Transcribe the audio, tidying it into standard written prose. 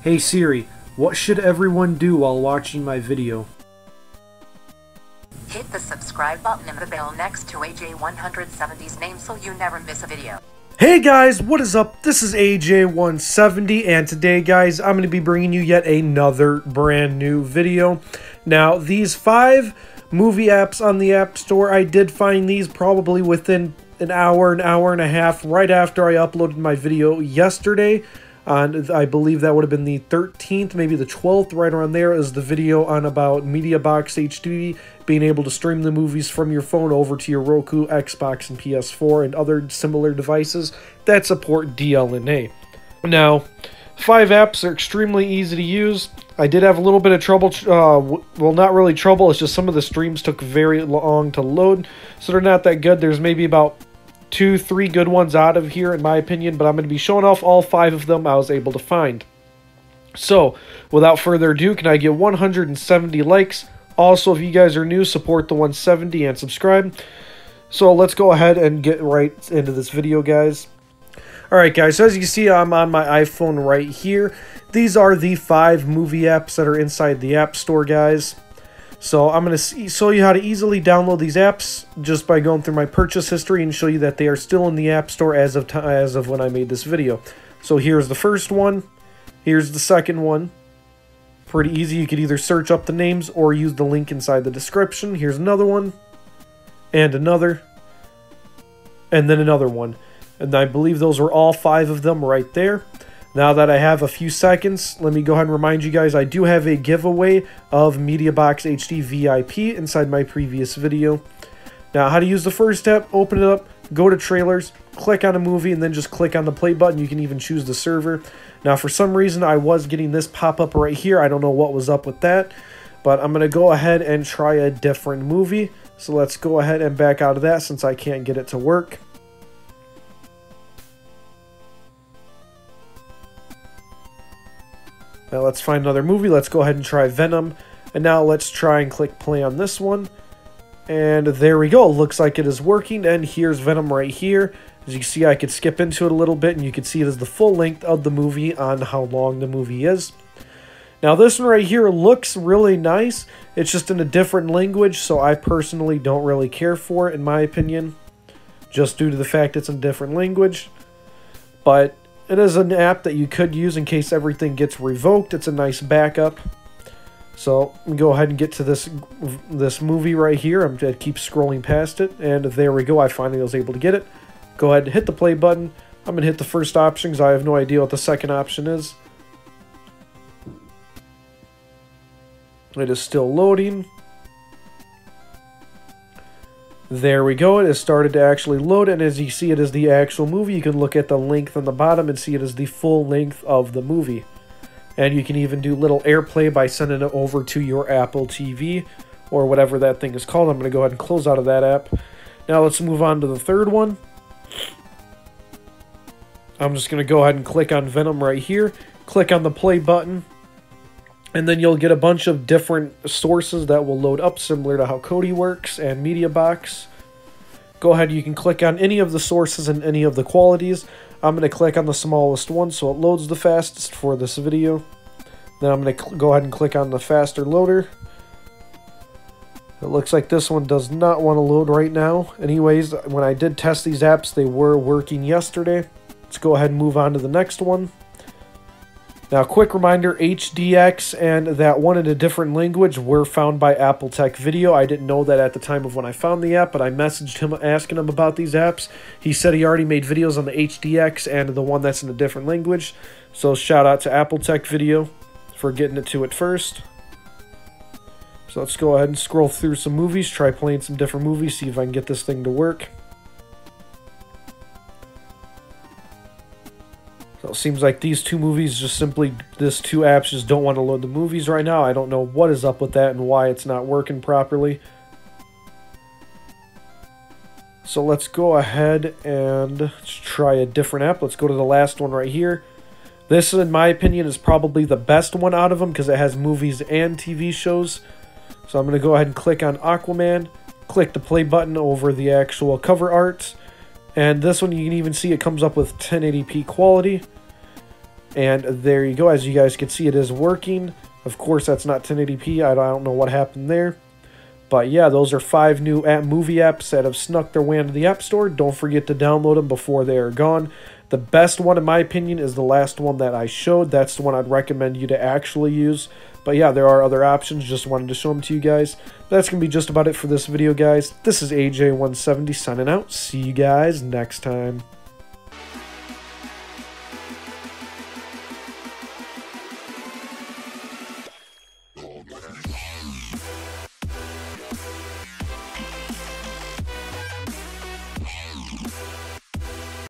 Hey Siri, what should everyone do while watching my video? Hit the subscribe button and the bell next to AJ170's name so you never miss a video. Hey guys, what is up? This is AJ170, and today guys, I'm going to be bringing you yet another brand new video. Now, these 5 movie apps on the App Store, I did find these probably within an hour and a half, right after I uploaded my video yesterday. I believe that would have been the 13th, maybe the 12th, right around there, is the video on about MediaBox HD, being able to stream the movies from your phone over to your Roku, Xbox, and PS4, and other similar devices that support DLNA. Now, 5 apps are extremely easy to use. I did have a little bit of trouble, well, not really trouble, it's just some of the streams took very long to load, so they're not that good. There's maybe about 2-3 good ones out of here, in my opinion, but I'm going to be showing off all 5 of them I was able to find. So, without further ado, can I get 170 likes? Also, if you guys are new, support the 170 and subscribe. So, let's go ahead and get right into this video, guys. Alright, guys, so as you can see, I'm on my iPhone right here. These are the 5 movie apps that are inside the App Store, guys. So I'm going to show you how to easily download these apps just by going through my purchase history and show you that they are still in the App Store as of when I made this video. So here's the first one. Here's the second one. Pretty easy. You could either search up the names or use the link inside the description. Here's another one. And another. And then another one. And I believe those were all 5 of them right there. Now that I have a few seconds, let me go ahead and remind you guys I do have a giveaway of MediaBox HD VIP inside my previous video. Now, how to use the first step: open it up, go to trailers, click on a movie, and then just click on the play button. You can even choose the server. Now, for some reason, I was getting this pop-up right here. I don't know what was up with that, but I'm going to go ahead and try a different movie. So let's go ahead and back out of that since I can't get it to work. Now let's find another movie. Let's go ahead and try Venom. And now let's try and click play on this one. And there we go. Looks like it is working. And here's Venom right here. As you can see, I could skip into it a little bit, and you can see it is the full length of the movie on how long the movie is. Now this one right here looks really nice. It's just in a different language, so I personally don't really care for it, in my opinion, just due to the fact it's in a different language. But it is an app that you could use in case everything gets revoked. It's a nice backup. So go ahead and get to this movie right here. I'm going to keep scrolling past it, and there we go. I finally was able to get it. Go ahead and hit the play button. I'm going to hit the first option because I have no idea what the second option is. It is still loading. There we go, it has started to actually load, and as you see, it is the actual movie. You can look at the length on the bottom and see it is the full length of the movie. And you can even do little AirPlay by sending it over to your Apple TV, or whatever that thing is called. I'm going to go ahead and close out of that app. Now let's move on to the third one. I'm just going to go ahead and click on Venom right here. Click on the play button. And then you'll get a bunch of different sources that will load up, similar to how Kodi works and MediaBox. Go ahead, you can click on any of the sources and any of the qualities. I'm going to click on the smallest one so it loads the fastest for this video. Then I'm going to go ahead and click on the faster loader. It looks like this one does not want to load right now. Anyways, when I did test these apps, they were working yesterday. Let's go ahead and move on to the next one. Now, quick reminder, HDX and that one in a different language were found by Apple Tech Video. I didn't know that at the time of when I found the app, but I messaged him asking him about these apps. He said he already made videos on the HDX and the one that's in a different language. So shout out to Apple Tech Video for getting it to it first. So let's go ahead and scroll through some movies, try playing some different movies, see if I can get this thing to work. So it seems like these 2 movies just simply, these 2 apps just don't want to load the movies right now. I don't know what is up with that and why it's not working properly. So let's go ahead and try a different app. Let's go to the last one right here. This, in my opinion, is probably the best one out of them because it has movies and TV shows. So I'm going to go ahead and click on Aquaman. Click the play button over the actual cover art. And this one, you can even see it comes up with 1080p quality. And there you go. As you guys can see, it is working. Of course, that's not 1080p. I don't know what happened there. But yeah, those are 5 new movie apps that have snuck their way into the App Store. Don't forget to download them before they are gone. The best one, in my opinion, is the last one that I showed. That's the one I'd recommend you to actually use. But yeah, there are other options. Just wanted to show them to you guys. That's going to be just about it for this video, guys. This is AJ170 signing out. See you guys next time.